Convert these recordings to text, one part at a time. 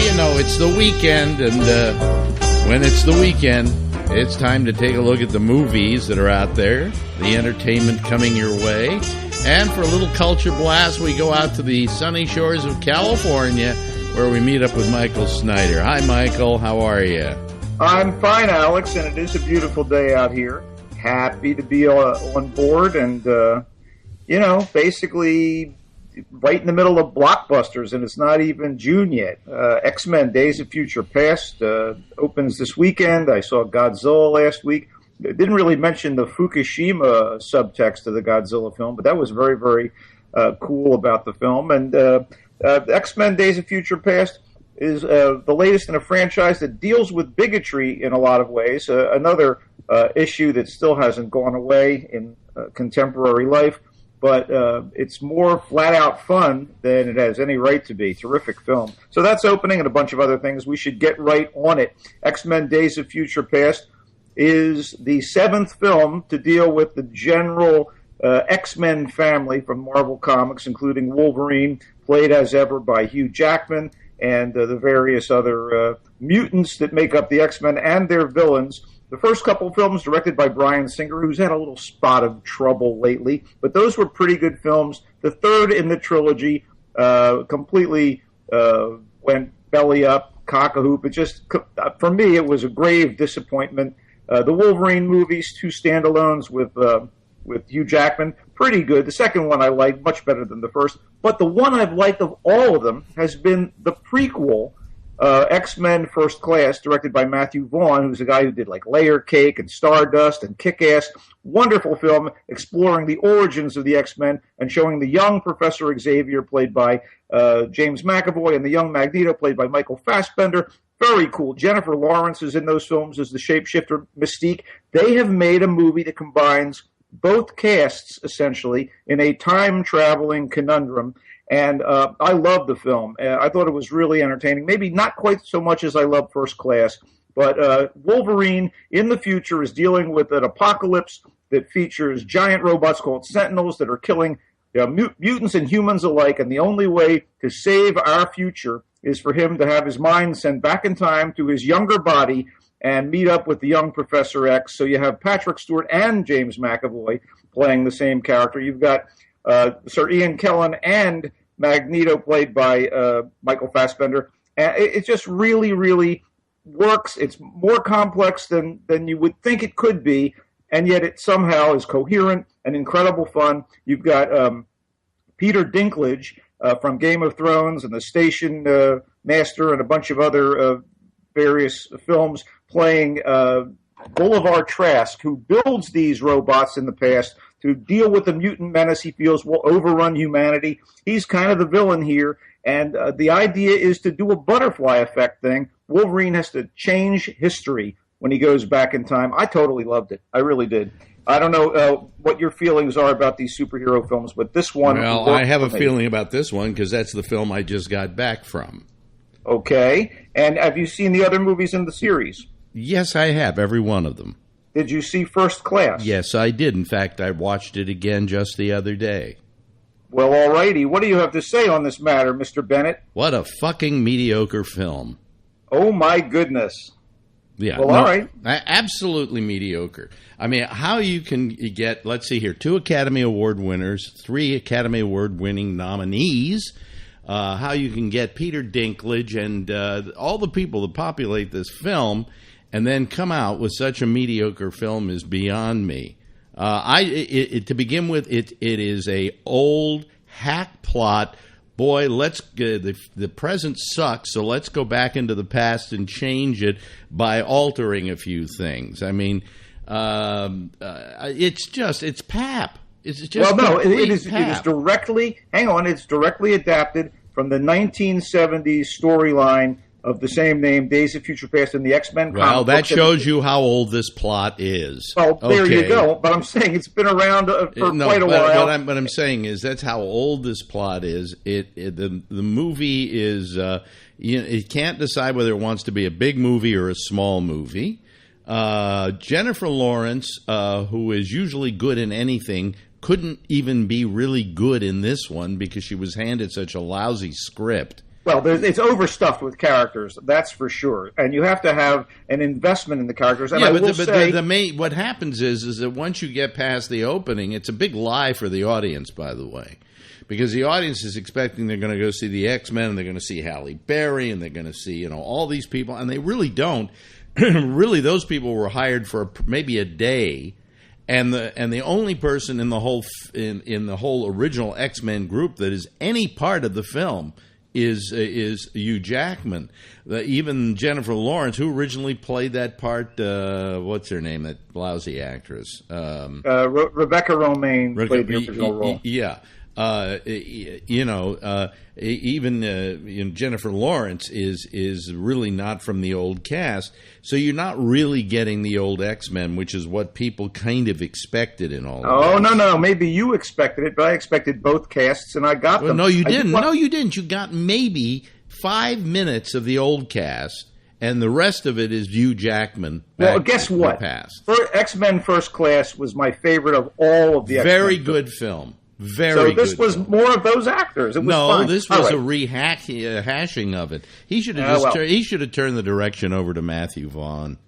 you know, it's the weekend, and when it's the weekend, it's time to take a look at the movies that are out there, the entertainment coming your way. And for a little culture blast, we go out to the sunny shores of California, where we meet up with Michael Snyder. Hi, Michael. How are you? I'm fine, Alex, and it is a beautiful day out here. Happy to be on board, and, basically right in the middle of blockbusters, and it's not even June yet. X-Men Days of Future Past opens this weekend. I saw Godzilla last week. It didn't really mention the Fukushima subtext of the Godzilla film, but that was very, very cool about the film. And X-Men Days of Future Past is the latest in a franchise that deals with bigotry in a lot of ways, another issue that still hasn't gone away in contemporary life. But it's more flat-out fun than it has any right to be. Terrific film. So that's opening and a bunch of other things. We should get right on it. X-Men Days of Future Past is the seventh film to deal with the general X-Men family from Marvel Comics, including Wolverine, played as ever by Hugh Jackman, and the various other mutants that make up the X-Men and their villains. The first couple of films directed by Bryan Singer, who's had a little spot of trouble lately, but those were pretty good films. The third in the trilogy completely went belly up, cock-a-hoop. It just, for me, it was a grave disappointment. The Wolverine movies, two standalones with Hugh Jackman, pretty good. The second one I liked much better than the first, but the one I've liked of all of them has been the prequel, X-Men First Class, directed by Matthew Vaughn, who's a guy who did like Layer Cake and Stardust and Kick-Ass. Wonderful film exploring the origins of the X-Men and showing the young Professor Xavier, played by James McAvoy, and the young Magneto, played by Michael Fassbender. Very cool. Jennifer Lawrence is in those films as the shapeshifter Mystique. They have made a movie that combines both casts, essentially, in a time-traveling conundrum. And I love the film. I thought it was really entertaining. Maybe not quite so much as I love First Class, but Wolverine in the future is dealing with an apocalypse that features giant robots called Sentinels that are killing mutants and humans alike. And the only way to save our future is for him to have his mind sent back in time to his younger body and meet up with the young Professor X. So you have Patrick Stewart and James McAvoy playing the same character. You've got Sir Ian Kellen and Magneto, played by Michael Fassbender. And it just really, really works. It's more complex than you would think it could be, and yet it somehow is coherent and incredible fun. You've got Peter Dinklage from Game of Thrones and The Station Master and a bunch of other various films playing Bolivar Trask, who builds these robots in the past to deal with the mutant menace he feels will overrun humanity. He's kind of the villain here, and the idea is to do a butterfly effect thing. Wolverine has to change history when he goes back in time. I totally loved it. I really did. I don't know what your feelings are about these superhero films, but this one... Well, I have a feeling about this one because that's the film I just got back from. Okay. And have you seen the other movies in the series? Yes, I have, every one of them. Did you see First Class? Yes, I did. In fact, I watched it again just the other day. Well, all righty. What do you have to say on this matter, Mr. Bennett? What a fucking mediocre film. Oh, my goodness. Yeah. Well, all right. Absolutely mediocre. I mean, how you can get, let's see here, 2 Academy Award winners, 3 Academy Award winning nominees, how you can get Peter Dinklage and all the people that populate this film and then come out with such a mediocre film is beyond me. To begin with, it is a old hack plot. Boy, the present sucks, so let's go back into the past and change it by altering a few things. I mean, it's pap. It's just it is directly. Hang on, it's directly adapted from the 1970s storyline of the same name, Days of Future Past, in the X-Men comic. Well, that shows you how old this plot is. Well, there you go. But I'm saying it's been around for quite a while. What I'm saying is that's how old this plot is. The movie is it can't decide whether it wants to be a big movie or a small movie. Jennifer Lawrence, who is usually good in anything, couldn't even be really good in this one because she was handed such a lousy script. Well, it's overstuffed with characters, that's for sure, and you have to have an investment in the characters. And yeah, I but, will say, the main, what happens is that once you get past the opening, it's a big lie for the audience, by the way, because the audience is expecting they're going to go see the X-Men, and they're going to see Halle Berry, and they're going to see all these people, and they really don't. Really, those people were hired for maybe a day. And the only person in the whole in the whole original X-Men group that is any part of the film is Hugh Jackman. Even Jennifer Lawrence, who originally played that part, what's her name? That lousy actress, Rebecca Romaine played the original role. Yeah. Even Jennifer Lawrence is really not from the old cast, so you're not really getting the old X-Men, which is what people kind of expected in all. Oh no, maybe you expected it, but I expected both casts, and I got them. No, you didn't. No, you didn't. You got maybe 5 minutes of the old cast. And the rest of it is Hugh Jackman. Well, guess what? X-Men First Class was my favorite of all of the X-Men. Very good film. So this was more of those actors. It was fine. This was a rehashing of it. He should have he should have turned the direction over to Matthew Vaughn.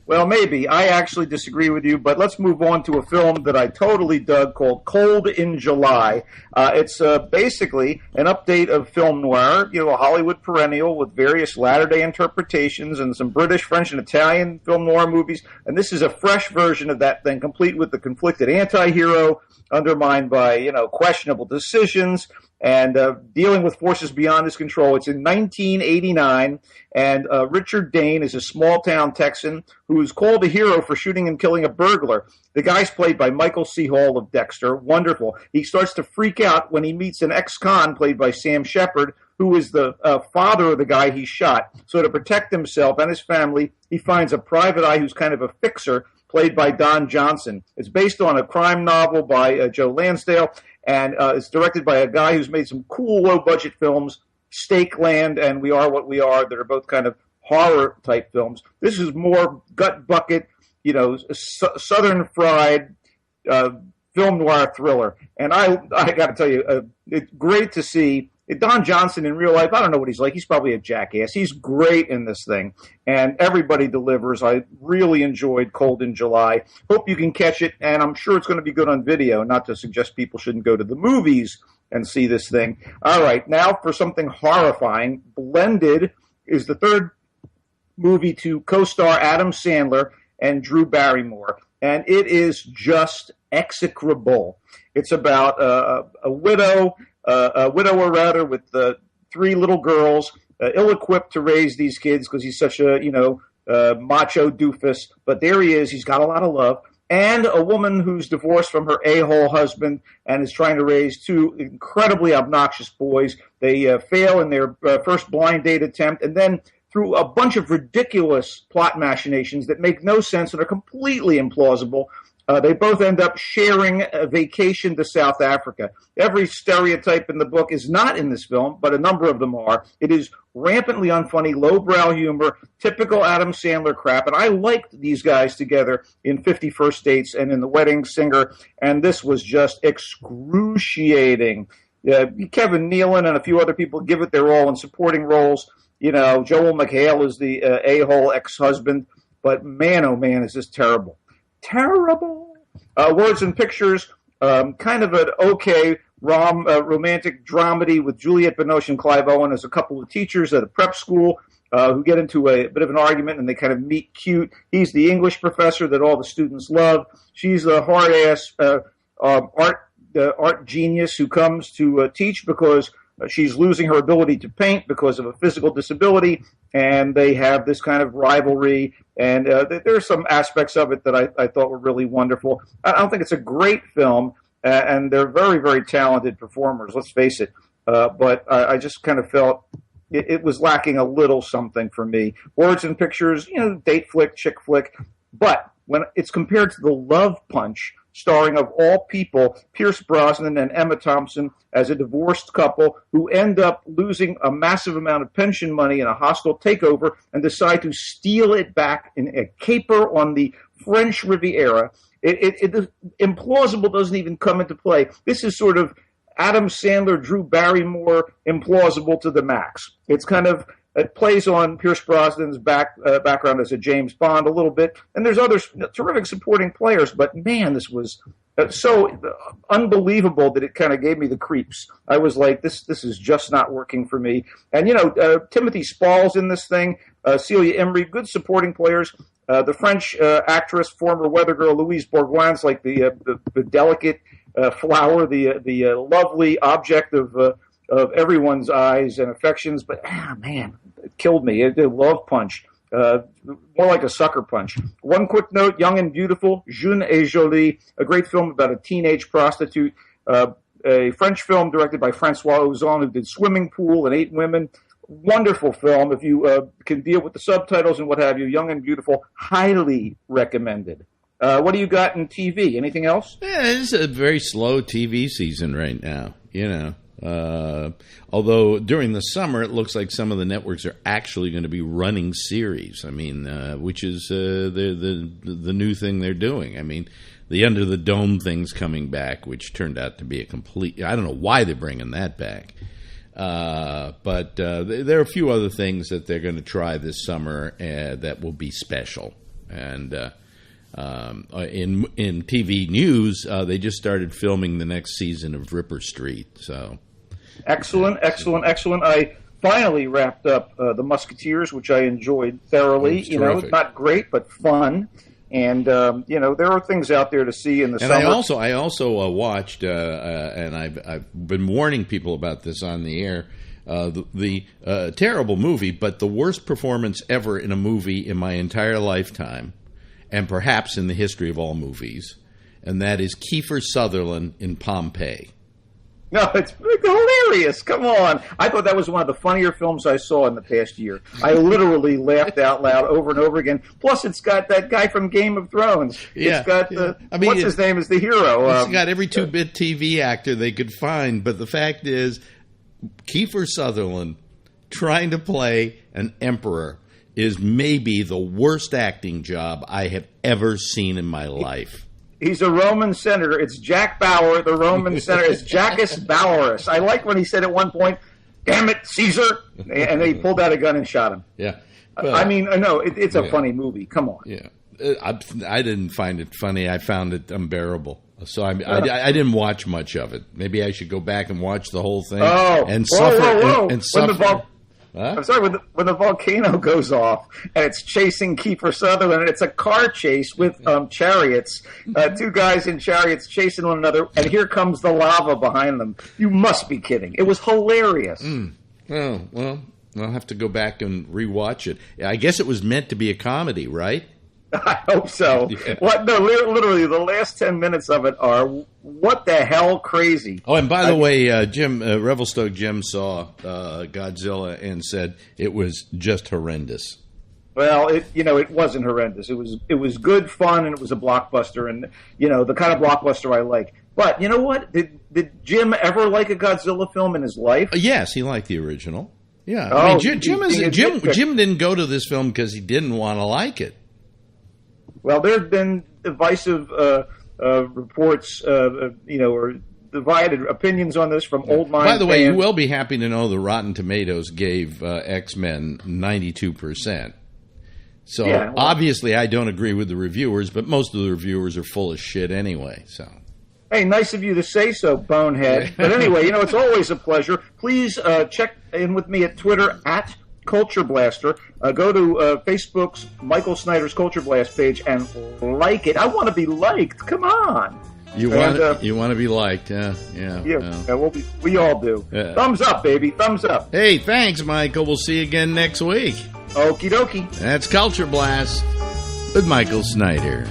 Well, maybe. I actually disagree with you, but let's move on to a film that I totally dug called Cold in July. It's basically an update of film noir, a Hollywood perennial with various latter-day interpretations and some British, French, and Italian film noir movies. And this is a fresh version of that thing, complete with the conflicted anti-hero, undermined by, questionable decisions, and dealing with forces beyond his control. It's in 1989, and Richard Dane is a small-town Texan who is called a hero for shooting and killing a burglar. The guy's played by Michael C. Hall of Dexter. Wonderful. He starts to freak out when he meets an ex-con played by Sam Shepard, who is the father of the guy he shot. So to protect himself and his family, he finds a private eye who's kind of a fixer, played by Don Johnson. It's based on a crime novel by Joe Lansdale, and it's directed by a guy who's made some cool low-budget films, Stake Land and We Are What We Are, that are both kind of horror-type films. This is more gut bucket, southern fried film noir thriller. And I got to tell you, it's great to see Don Johnson in real life. I don't know what he's like. He's probably a jackass. He's great in this thing, and everybody delivers. I really enjoyed Cold in July. Hope you can catch it, and I'm sure it's going to be good on video, not to suggest people shouldn't go to the movies and see this thing. All right, now for something horrifying. Blended is the third movie to co-star Adam Sandler and Drew Barrymore, and it is just execrable. It's about a widower rather, with three little girls, ill-equipped to raise these kids because he's such a, macho doofus. But there he is. He's got a lot of love. And a woman who's divorced from her a-hole husband and is trying to raise two incredibly obnoxious boys. They fail in their first blind date attempt, and then through a bunch of ridiculous plot machinations that make no sense and are completely implausible, they both end up sharing a vacation to South Africa. Every stereotype in the book is not in this film, but a number of them are. It is rampantly unfunny, lowbrow humor, typical Adam Sandler crap, and I liked these guys together in 50 First Dates and in The Wedding Singer, and this was just excruciating. Kevin Nealon and a few other people give it their all in supporting roles. Joel McHale is the a-hole ex-husband, but man, oh man, is this terrible. Terrible. Words and Pictures, kind of an okay romantic dramedy with Juliette Binoche and Clive Owen as a couple of teachers at a prep school who get into a bit of an argument, and they kind of meet cute. He's the English professor that all the students love. She's a hard-ass art genius who comes to teach because she's losing her ability to paint because of a physical disability, and they have this kind of rivalry, and there are some aspects of it that I thought were really wonderful. I don't think it's a great film, and they're very, very talented performers, let's face it, but I just kind of felt it was lacking a little something for me. Words and Pictures, date flick, chick flick, but when it's compared to The Love Punch, starring of all people, Pierce Brosnan and Emma Thompson as a divorced couple who end up losing a massive amount of pension money in a hostile takeover and decide to steal it back in a caper on the French Riviera. It implausible doesn't even come into play. This is sort of Adam Sandler, Drew Barrymore, implausible to the max. It plays on Pierce Brosnan's background as a James Bond a little bit, and there's other terrific supporting players. But man, this was so unbelievable that it kind of gave me the creeps. I was like, this is just not working for me. And Timothy Spall's in this thing, Celia Imrie, good supporting players. The French actress, former weather girl Louise Bourgoin's like the delicate flower, the lovely object of everyone's eyes and affections. But man, it killed me. It love punch. More like a sucker punch. One quick note, Young and Beautiful, Jeune et Jolie, a great film about a teenage prostitute, a French film directed by Francois Ozon, who did Swimming Pool and 8 Women. Wonderful film. If you can deal with the subtitles and what have you, Young and Beautiful, highly recommended. What do you got in TV? Anything else? Yeah, it's a very slow TV season right now, although during the summer it looks like some of the networks are actually going to be running series. I mean, which is the new thing they're doing. I mean, the Under the Dome thing's coming back, which turned out to be a complete. I don't know why they're bringing that back, but there are a few other things that they're going to try this summer that will be special. And in TV news, they just started filming the next season of Ripper Street. So. Excellent. I finally wrapped up The Musketeers, which I enjoyed thoroughly. Not great, but fun. And there are things out there to see in the summer. And I also watched, and I've been warning people about this on the air. The terrible movie, but the worst performance ever in a movie in my entire lifetime, and perhaps in the history of all movies, and that is Kiefer Sutherland in Pompeii. No, it's hilarious. Come on. I thought that was one of the funnier films I saw in the past year. I literally laughed out loud over and over again. Plus, it's got that guy from Game of Thrones. Yeah. It's got what's his name is the hero. It's got every 2-bit TV actor they could find. But the fact is, Kiefer Sutherland trying to play an emperor is maybe the worst acting job I have ever seen in my life. He's a Roman senator. It's Jack Bauer, the Roman senator. It's Jackus Bauerus. I like when he said at one point, "Damn it, Caesar!" And he pulled out a gun and shot him. Yeah. It's a funny movie. Come on. Yeah. I didn't find it funny. I found it unbearable. So I didn't watch much of it. Maybe I should go back and watch the whole thing and suffer. And suffer. Huh? I'm sorry, when the volcano goes off and it's chasing Kiefer Sutherland, and it's a car chase with chariots, 2 guys in chariots chasing one another, and here comes the lava behind them. You must be kidding. It was hilarious. Oh, well, I'll have to go back and rewatch it. I guess it was meant to be a comedy, right? I hope so. Yeah. What? No, literally, the last 10 minutes of it are what the hell crazy. Oh, and by the way, Revelstoke Jim saw Godzilla and said it was just horrendous. Well, it wasn't horrendous. It was good fun, and it was a blockbuster, and the kind of blockbuster I like. But you know what? Did Jim ever like a Godzilla film in his life? Yes, he liked the original. Yeah, I mean, Jim didn't go to this film because he didn't want to like it. Well, there have been divisive reports, or divided opinions on this from old mind. By the way, you will be happy to know the Rotten Tomatoes gave X-Men 92%. So obviously, I don't agree with the reviewers, but most of the reviewers are full of shit anyway. So. Hey, nice of you to say so, bonehead. But anyway, it's always a pleasure. Please check in with me at Twitter at Culture Blaster. Go to Facebook's Michael Snyder's Culture Blast page and like it. I want to be liked. Come on. You want to be liked, yeah. We all do. Yeah. Thumbs up, baby. Thumbs up. Hey, thanks, Michael. We'll see you again next week. Okie dokie. That's Culture Blast with Michael Snyder.